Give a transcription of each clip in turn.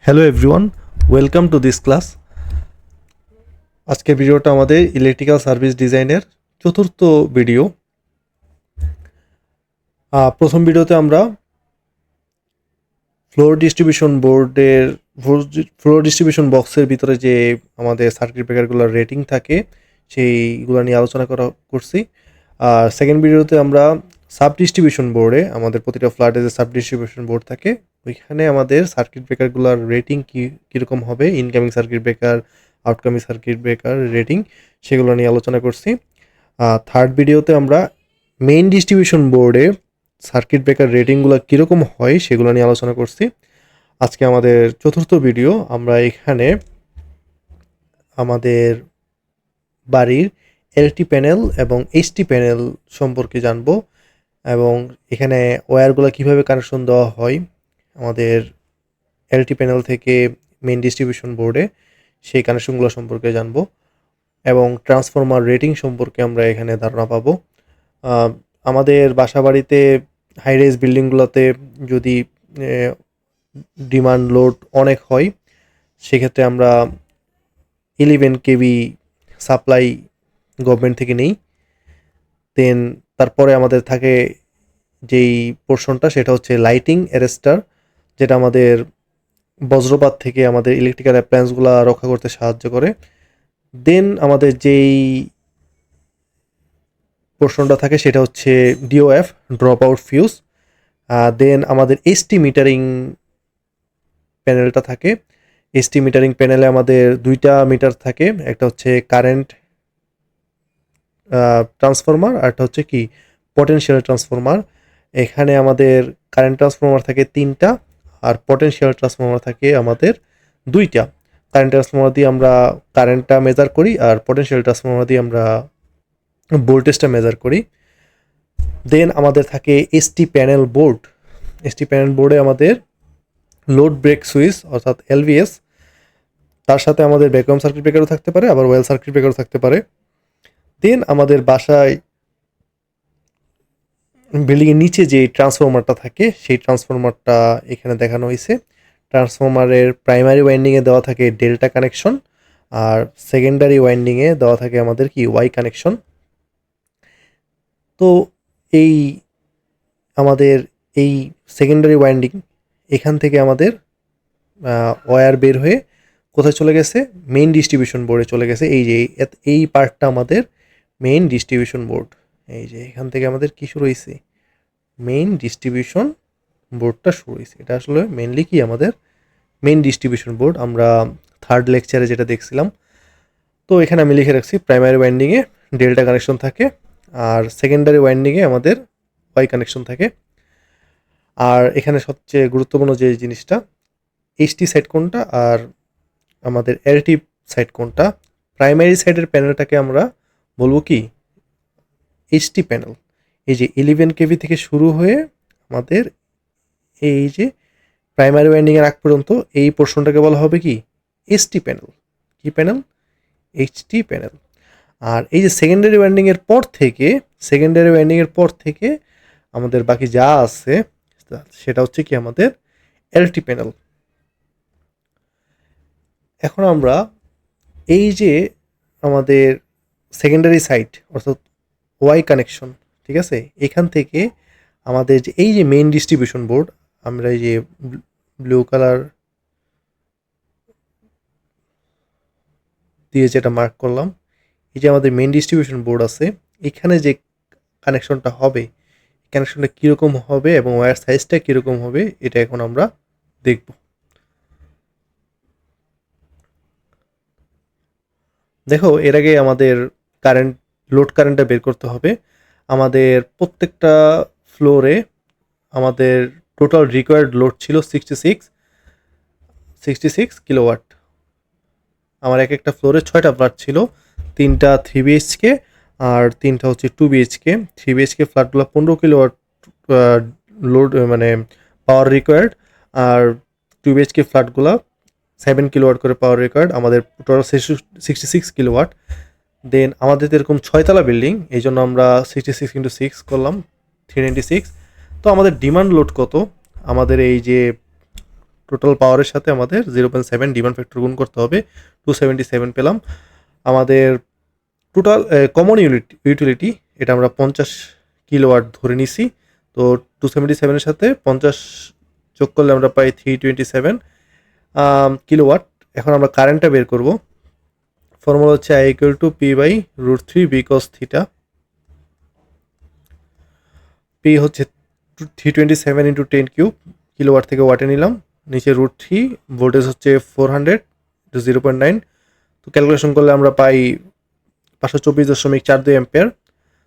Hello everyone, welcome to this class. আজকের ভিডিওটা আমাদের ইলেকট্রিক্যাল সার্ভিস ডিজাইনের চতুর্থ ভিডিও। প্রথম ভিডিওতে আমরা ফ্লোর ডিস্ট্রিবিউশন বক্সের ভিতরে যে আমাদের সার্কিট ব্রেকারগুলোর রেটিং থাকে সেইগুলো নিয়ে আলোচনা করছি। আর সেকেন্ড ভিডিওতে আমরা সাব ডিস্ট্রিবিউশন বোর্ডে, আমাদের প্রতিটা ফ্ল্যাটে যে সাব ডিস্ট্রিবিউশন বোর্ড থাকে ওইখানে আমাদের সার্কিট ব্রেকারগুলোর রেটিং কীরকম হবে, incoming circuit breaker, আউটকামিং circuit breaker rating, সেগুলো নিয়ে আলোচনা করছি। থার্ড ভিডিওতে আমরা মেইন ডিস্ট্রিবিউশন বোর্ডে সার্কিট ব্রেকার রেটিংগুলো কীরকম হয় সেগুলো নিয়ে আলোচনা করছি। আজকে আমাদের চতুর্থ ভিডিও। আমরা এখানে আমাদের বাড়ির এলটি প্যানেল এবং এইচটি প্যানেল সম্পর্কে জানবো, এবং এখানে ওয়্যারগুলো কীভাবে কানেকশন দেওয়া হয় আমাদের এলটি প্যানেল থেকে মেইন ডিস্ট্রিবিউশন বোর্ডে, সেই কানেকশনগুলো সম্পর্কে জানবো, এবং ট্রান্সফরমার রেটিং সম্পর্কে আমরা এখানে ধারণা পাবো। আমাদের বাসা বাড়িতে হাইরাইজ বিল্ডিংগুলোতে যদি ডিমান্ড লোড অনেক হয় সেক্ষেত্রে আমরা 11 কেভি সাপ্লাই গভর্নমেন্ট থেকে নেই। দেন তারপরে আমাদের থাকে যেই পোর্শনটা, সেটা হচ্ছে লাইটিং অ্যারেস্টার, যেটা আমাদের বজ্রপাত থেকে আমাদের ইলেকট্রিক্যাল অ্যাপ্লায়েন্সগুলো রক্ষা করতে সাহায্য করে। দেন আমাদের যেই পোর্শনটা থাকে সেটা হচ্ছে ডিওএফ, ড্রপ আউট ফিউজ। দেন আমাদের এসটি মিটারিং প্যানেলটা থাকে। এসটি মিটারিং প্যানেলে আমাদের দুইটা মিটার থাকে, একটা হচ্ছে কারেন্ট ট্রান্সফরমার, আর একটা হচ্ছে কি পটেনশিয়াল ট্রান্সফরমার। এখানে আমাদের কারেন্ট ট্রান্সফরমার থাকে 3টা, আর পটেনশিয়াল ট্রান্সফরমার থাকে আমাদের 2টা। কারেন্ট ট্রান্সফরমার দিয়ে আমরা কারেন্টটা মেজার করি, আর পটেনশিয়াল ট্রান্সফরমার দিয়ে আমরা ভোল্টেজটা মেজার করি। দেন আমাদের থাকে ST panel board. ST panel বোর্ডে আমাদের লোড ব্রেক সুইচ অর্থাৎ এলভিএস, তার সাথে আমাদের ভ্যাকুয়াম সার্কিট ব্রেকারও থাকতে পারে, আবার ওয়েল সার্কিট ব্রেকারও থাকতে পারে। দেন আমাদের বাসায় বিল্ডিংয়ের নিচে যে ট্রান্সফরমারটা থাকে সেই ট্রান্সফরমারটা এখানে দেখানো হয়েছে। ট্রান্সফরমারের প্রাইমারি ওয়াইন্ডিংয়ে দেওয়া থাকে ডেল্টা কানেকশন, আর সেকেন্ডারি ওয়াইন্ডিংয়ে দেওয়া থাকে আমাদের কি ওয়াই কানেকশন। তো এই আমাদের এই সেকেন্ডারি ওয়াইন্ডিং, এখান থেকে আমাদের ওয়্যার বের হয়ে কোথায় চলে গেছে, মেইন ডিস্ট্রিবিউশন বোর্ডে চলে গেছে। এই যে এই পার্টটা আমাদের মেইন ডিস্ট্রিবিউশন বোর্ড। এই যে এখান থেকে আমাদের কি শুরু হয়েছে, মেইন ডিস্ট্রিবিউশন বোর্ডটা শুরু হয়েছে। এটা আসলে মেইনলি কি আমাদের মেইন ডিস্ট্রিবিউশন বোর্ড, আমরা থার্ড লেকচারে যেটা দেখছিলাম। তো এখানে আমি লিখে রাখছি প্রাইমারি ওয়াইন্ডিংয়ে ডেল্টা কানেকশন থাকে, আর সেকেন্ডারি ওয়াইন্ডিংয়ে আমাদের ওয়াই কানেকশন থাকে। আর এখানে সবচেয়ে গুরুত্বপূর্ণ যে জিনিসটা, এইচটি সাইড কোনটা আর আমাদের এলটি সাইড কোনটা। প্রাইমারি সাইডের প্যানেলটাকে আমরা বলবো কি এইচটি প্যানেল। এই যে 11 কেভি থেকে শুরু হয়ে আমাদের এই যে প্রাইমারি ওয়াইন্ডিংয়ের আগ পর্যন্ত এই পোর্শনটাকে বলা হবে কি এসটি প্যানেল। কি প্যানেল? HT panel. আর এই যে সেকেন্ডারি ওয়াইন্ডিংয়ের পর থেকে আমাদের বাকি যা আছে সেটা হচ্ছে কি আমাদের এলটি প্যানেল। এখন আমরা এই যে আমাদের সেকেন্ডারি সাইড অর্থাৎ ওয়াই কানেকশন, ঠিক আছে, এখান থেকে আমাদের যে এই যে মেইন ডিস্ট্রিবিউশন বোর্ড, আমরা এই যে ব্লু কালার দিয়ে যেটা মার্ক করলাম, এই যে আমাদের মেইন ডিস্ট্রিবিউশন বোর্ড আছে, এখানে যে কানেকশনটা হবে, কানেকশনটা কীরকম হবে এবং ওয়্যার সাইজটা কীরকম হবে এটা এখন আমরা দেখব। দেখো, এর আগে আমাদের লোড কারেন্টটা বের করতে হবে। আমাদের প্রত্যেকটা ফ্লোরে আমাদের টোটাল রিকোয়ার্ড লোড ছিল 66 কিলোওয়াট। আমার এক একটা ফ্লোরে 6টা ফ্ল্যাট ছিল, 3টা 3 বিএইচকে আর 3টা হচ্ছে 2 বিএইচকে। 3 বিএইচকে ফ্ল্যাটগুলো 15 কিলোওয়াট লোড মানে পাওয়ার রিকোয়ার্ড, আর 2 বিএইচকে ফ্ল্যাটগুলো 7 কিলোওয়াট করে পাওয়ার রিকোয়ার্ড। আমাদের টোটাল 66 কিলোওয়াট। দেন আমাদের এরকম 6তলা বিল্ডিং, এই জন্য আমরা 66 × 6 করলাম 396। তো আমাদের ডিমান্ড লোড কত, আমাদের এই যে টোটাল পাওয়ারের সাথে আমাদের 0.7 ডিমান্ড ফ্যাক্টর গুণ করতে হবে, 277 পেলাম। আমাদের টোটাল কমন ইউটিলিটি এটা আমরা 50 কিলোওয়াট ধরে নিছি। তো 277 এর সাথে 50 যোগ করলে আমরা পাই 327 কিলোওয়াট। এখন আমরা কারেন্টটা বের করব। ফর্মুলা হচ্ছে I equal to P/√3 B cos theta. P হচ্ছে 327 ইন্টু 10 কিউব, কিলোওয়াট থেকে ওয়াটে নিলাম, নিচে √3, ভোল্টেজ হচ্ছে 400 টু 0.9। তো ক্যালকুলেশন করলে আমরা পাই 524.42 অ্যাম্পিয়ার।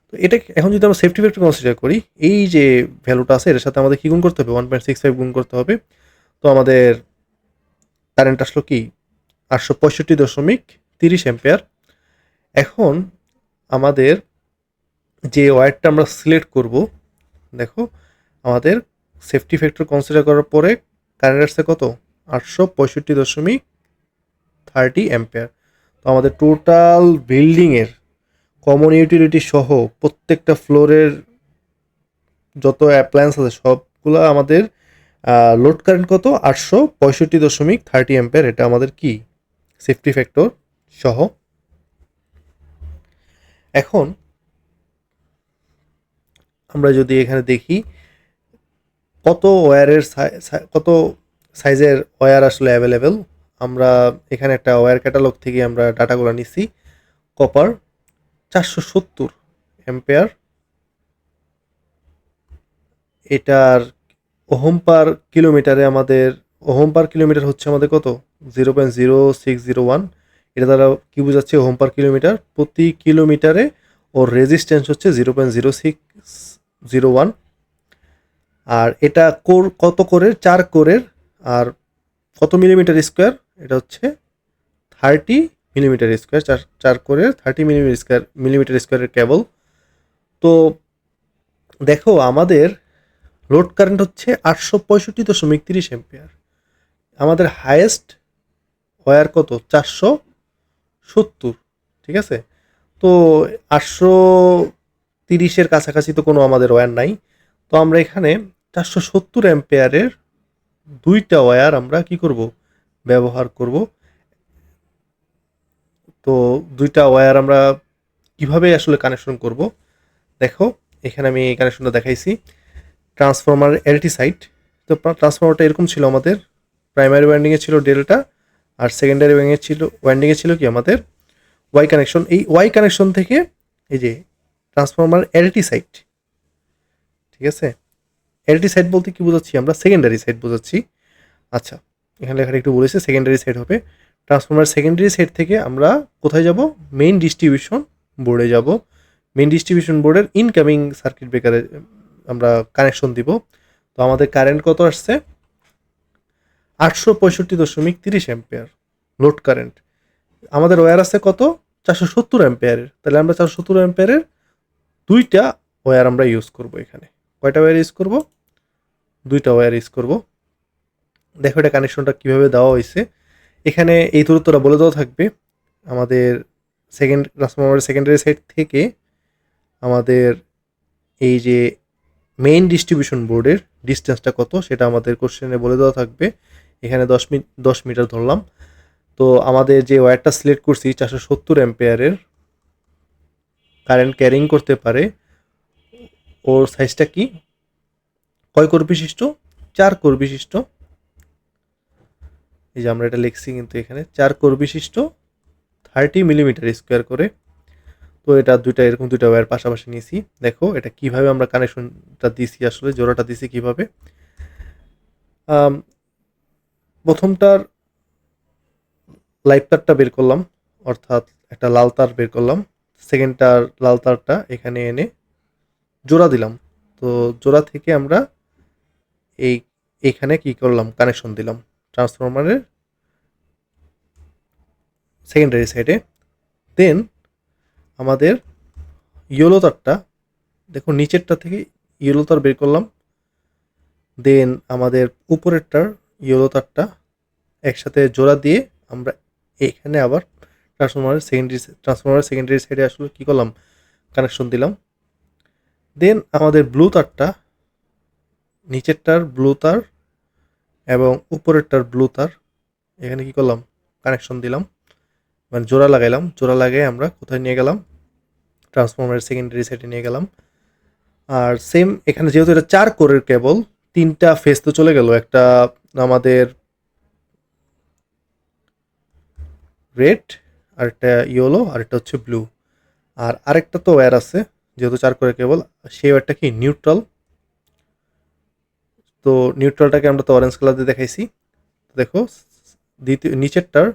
তো এটা এখন যদি আমরা সেফটি ফ্যাক্টর কনসিডার করি, এই যে ভ্যালুটা আছে এর সাথে আমাদের কি গুণ করতে হবে, 1.65 গুণ করতে হবে। তো আমাদের কারেন্ট আসলো কি 865.30 অ্যাম্পিয়ার। এখন আমাদের যে ওয়্যারটা আমরা সিলেক্ট করব, দেখো আমাদের সেফটি ফ্যাক্টর কনসিডার করার পরে কারেন্ট আসছে কত, 865.30 অ্যাম্পিয়ার। তো আমাদের টোটাল বিল্ডিংয়ের কমন ইউটিলিটি সহ প্রত্যেকটা ফ্লোরের যত অ্যাপ্লায়েন্স আছে সবগুলো আমাদের লোড কারেন্ট কত, 865.30 অ্যাম্পিয়ার। এটা আমাদের কি সেফটি ফ্যাক্টর সহ। এখন আমরা যদি এখানে দেখি কত ওয়্যারের কত সাইজের ওয়্যার আসলে অ্যাভেলেবেল, আমরা এখানে একটা ওয়্যার ক্যাটালগ থেকে আমরা ডাটাগুলো নিচ্ছি। কপার 470 অ্যাম্পিয়ার, এটার ওহম পার কিলোমিটারে আমাদের ওহম পার কিলোমিটার হচ্ছে আমাদের কত, 0.0601। এটা দ্বারা কি বোঝাচ্ছে, ওহম পার কিলোমিটার, প্রতি কিলোমিটারে ওর রেজিস্ট্যান্স হচ্ছে 0.0601। আর এটা কত কোরের, 4 কোরের, আর কত মিলিমিটার স্কোয়ার, এটা হচ্ছে 30 মিলিমিটার স্কোয়ার, 4 কোরের 30 মিলিমিটার স্কোয়ারের কেবল। তো দেখো আমাদের লোড কারেন্ট হচ্ছে 865.30 অ্যাম্পিয়ার, আমাদের হায়েস্ট ওয়্যার কত, 470, ঠিক আছে। তো 830-এর কাছাকাছি তো কোনো আমাদের ওয়্যার নাই। তো আমরা এখানে 470 অ্যাম্পিয়ারের দুইটা ওয়্যার আমরা কি করব, ব্যবহার করব। তো দুইটা ওয়্যার আমরা কিভাবে আসলে কানেকশন করব, দেখো এখানে আমি এই কানেকশনটা দেখাইছি। ট্রান্সফরমার এলটি সাইড, তো ট্রান্সফরমারটা এরকম ছিল, আমাদের প্রাইমারি ওয়াইন্ডিংয়ে ছিল ডেল্টা, আর সেকেন্ডারি ওয়াইন্ডিংয়ে ছিল কি আমাদের ওয়াই কানেকশন। এই ওয়াই কানেকশন থেকে এই যে ট্রান্সফরমার এলটি সাইড, ঠিক আছে। এলটি সাইড বলতে কি বোঝাচ্ছি আমরা, সেকেন্ডারি সাইড বোঝাচ্ছি। আচ্ছা, এখানে লেখাটা একটু বলেছে, সেকেন্ডারি সাইড হবে। ট্রান্সফরমার সেকেন্ডারি সাইড থেকে আমরা কোথায় যাব, মেইন ডিস্ট্রিবিউশন বোর্ডে যাব। মেইন ডিস্ট্রিবিউশন বোর্ডের ইনকামিং সার্কিট ব্রেকারে আমরা কানেকশন দিব। তো আমাদের কারেন্ট কত আসছে, 865.30 অ্যাম্পিয়ার লোড কারেন্ট। আমাদের ওয়্যার আছে কত, 470 অ্যাম্পিয়ারের। তাহলে আমরা 470 অ্যাম্পিয়ারের দুইটা ওয়্যার আমরা ইউজ করব। এখানে কয়টা ওয়্যার ইউজ করব, দুইটা ওয়্যার ইউজ করব। দেখো এটা কানেকশনটা কীভাবে দেওয়া হয়েছে, এখানে এই দূরত্বটা বলে দেওয়া থাকবে। আমাদের ট্রান্সফরমারের সেকেন্ডারি সাইড থেকে আমাদের এই যে মেইন ডিস্ট্রিবিউশন বোর্ডের ডিস্টেন্সটা কত সেটা আমাদের কোশ্চেনে বলে দেওয়া থাকবে। এখানে 10 মিটার ধরলাম। তো আমাদের যে ওয়্যারটা সিলেক্ট করছি 470 অ্যাম্পিয়ারের কারেন্ট ক্যারিং করতে পারে, ওর সাইজটা কি, কয় কোর বিশিষ্ট, 4 কোর বিশিষ্ট। এই যে আমরা এটা লিখছি কিন্তু এখানে 4 কোর বিশিষ্ট, 30 মিলিমিটার স্কোয়ার করে। তো এটা এরকম দুইটা ওয়্যার পাশাপাশি নিয়েছি। দেখো এটা কিভাবে আমরা কানেকশনটা দিছি, আসলে জোড়াটা দিছি কিভাবে। প্রথমটার লাইভ তারটা বের করলাম, অর্থাৎ একটা লাল তার বের করলাম। সেকেন্ডটার লাল তারটা এখানে এনে জোড়া দিলাম। তো জোড়া থেকে আমরা এইখানে কি করলাম, কানেকশন দিলাম ট্রান্সফরমারের সেকেন্ডারি সাইডে। দেন আমাদের ইয়েলো তারটা, দেখো নিচেরটা থেকে ইয়েলো তার বের করলাম। দেন আমাদের উপরেরটার ইয়েলো তারটা একসাথে জোড়া দিয়ে আমরা এখানে আবার ট্রান্সফরমারের সেকেন্ডারি সাইডে আসলে কী করলাম, কানেকশন দিলাম। দেন আমাদের ব্লু তারটা, নিচেরটার ব্লু তার এবং উপরেরটার ব্লু তার এখানে কি করলাম, কানেকশন দিলাম, মানে জোড়া লাগাইলাম। জোড়া লাগিয়ে আমরা কোথায় নিয়ে গেলাম, ট্রান্সফরমারের সেকেন্ডারি সাইডে নিয়ে গেলাম। আর সেম এখানে যেহেতু এটা 4 কোরের কেবল, 3টা ফেজ তো চলে গেল, একটা আমাদের রেড, আরেকটা ইয়েলো, আরেকটা হচ্ছে ব্লু, আর আরেকটা তো ওয়্যার আছে যেহেতু 4 কোরের কেবল, সেই ওয়্যারটা কি নিউট্রাল। তো নিউট্রালটাকে আমরা তো অরেঞ্জ কালার দিয়ে দেখাইছি। দেখো দ্বিতীয় নিচেরটার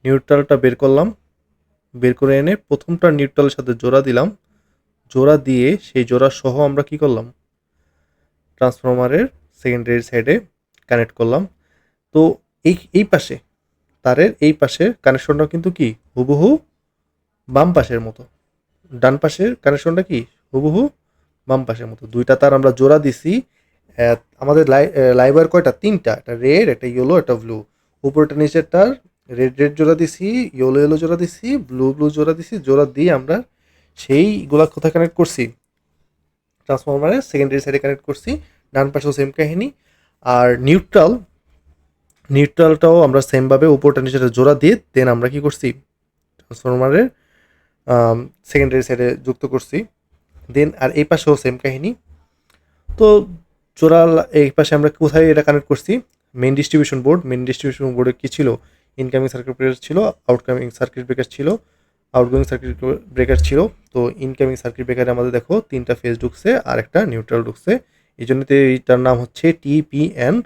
নিউট্রালটা বের করলাম, বের করে এনে প্রথমটার নিউট্রালের সাথে জোড়া দিলাম। জোড়া দিয়ে সেই জোড়া সহ আমরা কি করলাম, ট্রান্সফরমারের সেকেন্ডারি সাইডে কানেক্ট করলাম। তো এই পাশে তারের এই পাশের কানেকশনটা কিন্তু কি হুবহু বাম পাশের মতো, ডান পাশের কানেকশনটা কি হুবহু বাম পাশের মতো। দুইটা তার আমরা জোড়া দিছি। আমাদের লাইবার কয়টা, 3টা, একটা রেড, একটা ইয়েলো, একটা ব্লু। উপরটা নিচেরটার রেড রেড জোড়া দিছি, ইয়েলো ইয়েলো জোড়া দিছি, ব্লু ব্লু জোড়া দিছি। জোড়া দিয়ে আমরা সেইগুলা কোথায় কানেক্ট করছি, ট্রান্সফরমারের সেকেন্ডারি সাইডে কানেক্ট করছি। ডান পাশেও সেম কাহিনী। আর নিউট্রালটাও আমরা সেমভাবে উপরটা নিচেটা জোড়া দিয়ে দেন আমরা কি করছি, ট্রান্সফরমারের সেকেন্ডারি সাইডে যুক্ত করছি। দেন আর এই পাশেও সেম কাহিনী। তো জোড়া এই পাশে আমরা কোথায় এটা কানেক্ট করছি, main distribution board. Main distribution বোর্ডে কী ছিল, ইনকামিং সার্কিট ব্রেকার ছিল, আউটকামিং সার্কিট ব্রেকার ছিল, আউটগোয়িং সার্কিট ব্রেকার ছিল। তো ইনকামিং সার্কিট ব্রেকারে আমাদের দেখো 3টা ফেজ ঢুকছে আর একটা নিউট্রাল ঢুকছে। এই জন্য এইটার নাম হচ্ছে TPN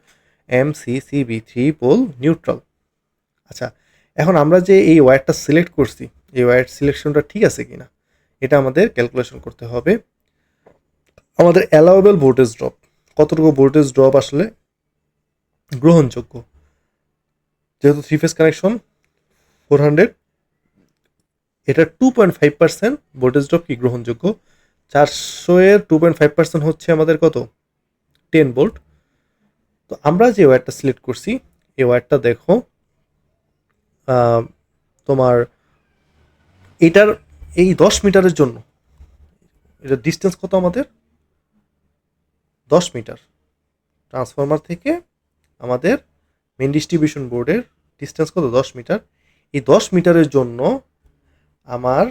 MCCB, 3 পোল নিউট্রাল। আচ্ছা, এখন আমরা যে এই ওয়্যারটা সিলেক্ট করছি, এই ওয়্যার সিলেকশনটা ঠিক আছে কিনা এটা আমাদের ক্যালকুলেশন করতে হবে। আমাদের অ্যালাউয়েবল ভোল্টেজ ড্রপ, কতটুকু ভোল্টেজ ড্রপ আসলে গ্রহণযোগ্য। যেহেতু 3 ফেজ কানেকশন 400, এটা 2.5% ভোল্টেজ ড্রপ কি গ্রহণযোগ্য। 400 এর 2.5% হচ্ছে আমাদের কত, 10 ভোল্ট। তো আমরা যে ওয়্যারটা সিলেক্ট করছি এই ওয়্যারটা দেখো, তোমার এটার এই 10 মিটারের জন্য এটার ডিস্টেন্স কত, আমাদের 10 মিটার। ট্রান্সফরমার থেকে আমাদের মেইন ডিস্ট্রিবিউশন বোর্ডের ডিস্টেন্স কত, 10 মিটার। এই 10 মিটারের জন্য আমার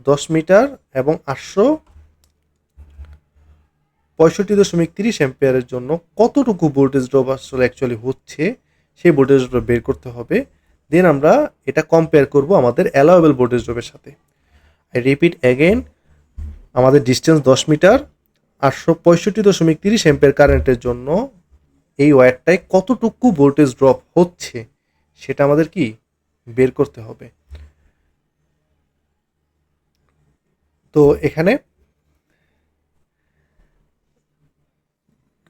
10 মিটার এবং 865.30 অ্যাম্পিয়ারের জন্য কতটুকু ভোল্টেজ ড্রপ আসলে অ্যাকচুয়ালি হচ্ছে সেই ভোল্টেজ ড্রপ বের করতে হবে। দেন আমরা এটা কম্পেয়ার করব আমাদের অ্যালাউয়েবল ভোল্টেজ ড্রপের সাথে। আই রিপিট অ্যাগেন, আমাদের ডিস্টেন্স 10 মিটার, 865.30 অ্যাম্পিয়ার কারেন্টের জন্য এই ওয়্যারটায় কতটুকু ভোল্টেজ ড্রপ হচ্ছে সেটা আমাদের কি বের করতে হবে। তো এখানে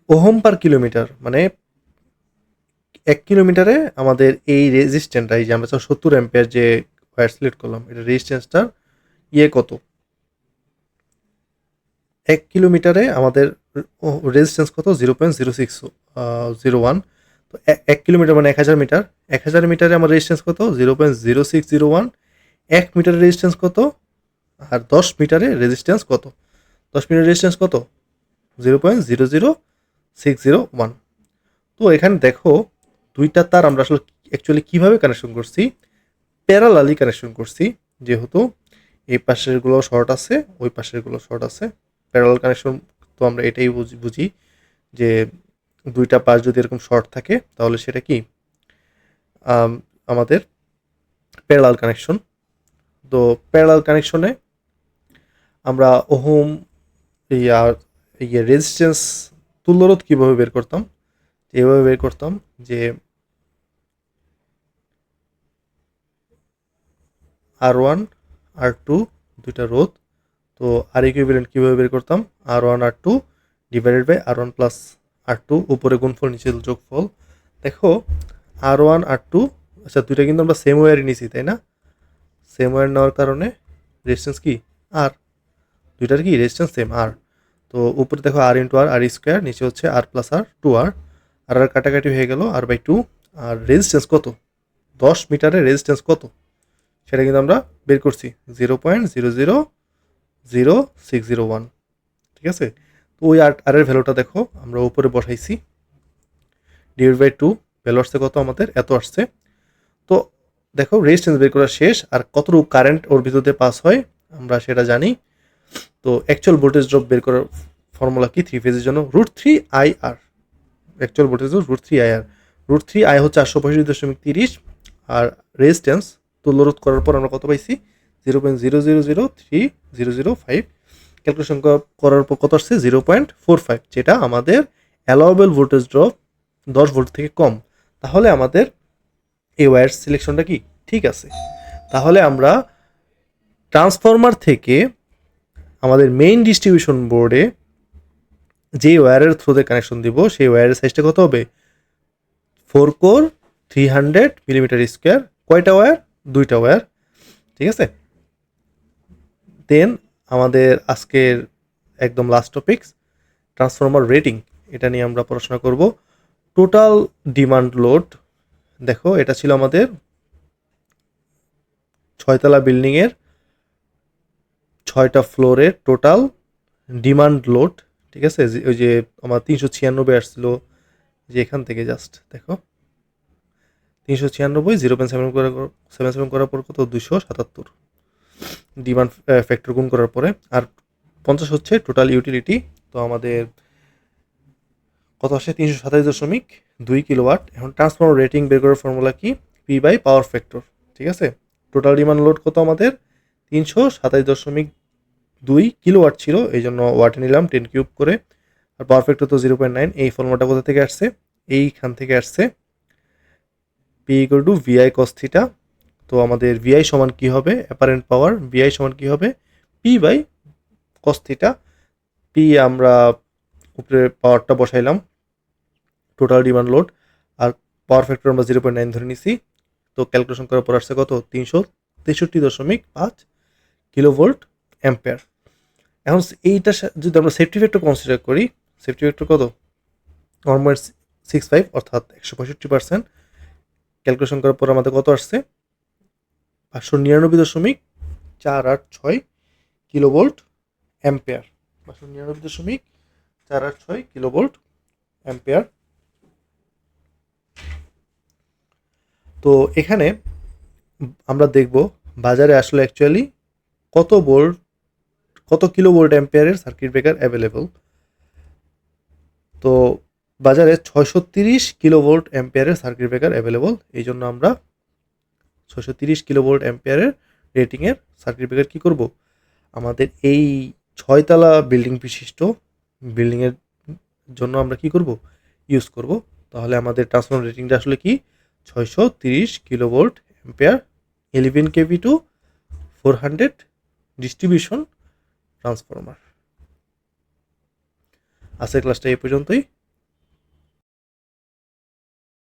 ওহম পার কিলোমিটার, মানে 1 কিলোমিটারে আমাদের এই রেজিস্ট্যান্সটা, এই যে আমরা 70 অ্যাম্পিয়ার যে ওয়্যার সিলেক্ট করলাম, এটা রেজিস্ট্যান্সটার কত, 1 কিলোমিটারে আমাদের রেজিস্ট্যান্স কত, 0.0601। তো 1 কিলোমিটার মানে 1000 মিটার, 1000 মিটারে আমার রেজিস্ট্যান্স কত, 0.0601। 1 মিটারের রেজিস্ট্যান্স কত, আর 10 মিটারে রেজিস্ট্যান্স কত, 10 মিটার রেজিস্ট্যান্স কত, 0.00601। তো এখানে দেখো দুইটা তার আমরা আসলে অ্যাকচুয়ালি কীভাবে কানেকশন করছি, প্যারালালি কানেকশন করছি। যেহেতু এই পাশেরগুলো শর্ট আছে, ওই পাশেরগুলো শর্ট আছে, প্যারালাল কানেকশন। তো আমরা এটাই বুঝি যে দুইটা পাশ যদি এরকম শর্ট থাকে তাহলে সেটা কি আমাদের প্যারালাল কানেকশন। তো প্যারালাল কানেকশনে আমরা ওহম রেজিস্ট্যান্স তুল্যরোধ কীভাবে বের করতাম, এভাবে বের করতাম যে R1 R2 দুইটা রোধ। তো আর ইকুইভ্যালেন্ট কীভাবে বের করতাম, R1 R2 divided by R1 plus R2, উপরে গুণফল নিচে যোগফল। দেখো R1 R2, আচ্ছা দুইটা কিন্তু আমরা সেম ওয়্যারই নিছি তাই না, সেম ওয়্যার নেওয়ার কারণে রেজিস্ট্যান্স কি আর, দুইটার কি রেজিস্ট্যান্স সেম আর। তো উপরে দেখো R ইন্টু আর, আর স্কোয়ার, নিচে হচ্ছে R প্লাস আর, 2R, আর কাটাকাটি হয়ে গেল R/2। আর রেজিস্ট্যান্স কত, 10 মিটারের রেজিস্ট্যান্স কত সেটা কিন্তু আমরা বের করছি, 0.000601। ঠিক আছে। তো ওই আর এর ভ্যালুটা দেখো আমরা উপরে বসাইছি। ডিভাইড বাই 2, ভ্যালু আসছে কত আমাদের, এত আসছে। তো দেখো রেজিস্ট্যান্স বের করা শেষ, আর কতটুকু কারেন্ট ওর ভিতর দিয়ে পাস হয় আমরা সেটা জানি। তো অ্যাকচুয়াল ভোল্টেজ ড্রপ বের করার ফর্মুলা কি 3 ফেজের জন্য, √3 IR। Actual voltage √3 IR, √3 I হচ্ছে 865.30, আর রেজিস্ট্যান্স তুল্যরোধ করার পর আমরা কত পাইছি, 0.0003005। ক্যালকুলেশন করার পর কত আসছে, 0.45, যেটা আমাদের অ্যালাউয়েবল ভোল্টেজ ড্রপ 10 ভোল্ট থেকে কম। তাহলে আমাদের এই ওয়্যার সিলেকশনটা কি ঠিক আছে। তাহলে আমরা ট্রান্সফরমার থেকে আমাদের মেইন ডিস্ট্রিবিউশন বোর্ডে যে ওয়্যারের থ্রুতে কানেকশন দিব সেই ওয়্যারের সাইজটা কত হবে, 4 কোর 300 মিলিমিটার স্কোয়ার। কয়টা ওয়্যার, 2টা ওয়্যার, ঠিক আছে। দেন আমাদের আজকের একদম লাস্ট টপিকস ট্রান্সফরমার রেটিং, এটা নিয়ে আমরা পড়াশোনা করব। টোটাল ডিমান্ড লোড, দেখো এটা ছিল আমাদের 6তলা বিল্ডিংয়ের 6টা ফ্লোরের টোটাল ডিমান্ড লোড, ঠিক আছে। ওই যে আমার 396 আসছিল, যে এখান থেকে জাস্ট দেখো 396 0.77 করার পর কত, 277 ডিমান্ড ফ্যাক্টর গুণ করার পরে, আর 50 হচ্ছে টোটাল ইউটিলিটি। তো আমাদের কত আসে, 327.2 কিলোওয়াট। এখন ট্রান্সফরমার রেটিং বের করার ফর্মুলা কি, পি বাই পাওয়ার ফ্যাক্টর, ঠিক আছে। টোটাল ডিমান্ড লোড কত আমাদের, 327.2 কিলোওয়াট ছিল, এই জন্য ওয়াটে নিলাম 10 কিউব করে, আর পাওয়ার ফ্যাক্টর তো 0.9। এই ফর্মুলাটা কোথা থেকে আসছে, এইখান থেকে আসছে, P equal to VI cos theta. তো আমাদের ভিআই সমান কি হবে, অ্যাপারেন্ট পাওয়ার, ভিআই সমান কি হবে, P by cos theta. P আমরা উপরে পাওয়ারটা বসাইলাম, টোটাল ডিমান্ড লোড, আর পাওয়ার ফ্যাক্টর আমরা 0.9 ধরে নিছি। তো ক্যালকুলেশন করার পর আসছে কত, 363.5 কিলোভোল্ট অ্যাম্পেয়ার। এখন এইটা যদি আমরা সেফটি ফ্যাক্টর কনসিডার করি, সেফটি ফ্যাক্টর কত, 1.65, অর্থাৎ 165%। ক্যালকুলেশন করার পর আমাদের কত আসছে, 599.486 কিলোভোল্ট অ্যাম্পেয়ার, 599.486 কিলোভোল্ট অ্যাম্পেয়ার। তো এখানে আমরা দেখব বাজারে আসলে অ্যাকচুয়ালি কত কিলোভোল্ট অ্যাম্পেয়ারের সার্কিট ব্রেকার অ্যাভেলেবল। তো বাজারে 630 কিলোভোল্ট অ্যাম্পেয়ারের সার্কিট ব্রেকার অ্যাভেলেবল, এই জন্য আমরা 630 কিলোভোল্ট অ্যাম্পেয়ারের রেটিংয়ের সার্কিট ব্রেকার কী করব, আমাদের এই 6তলা বিল্ডিং বিশিষ্ট বিল্ডিংয়ের জন্য আমরা কি করব, ইউজ করব। তাহলে আমাদের ট্রান্সফরমার রেটিংটা আসলে কি, 630 kilovolt ampere, 11 KV to 400 distribution transformer. আজকের ক্লাসটা এই পর্যন্তই।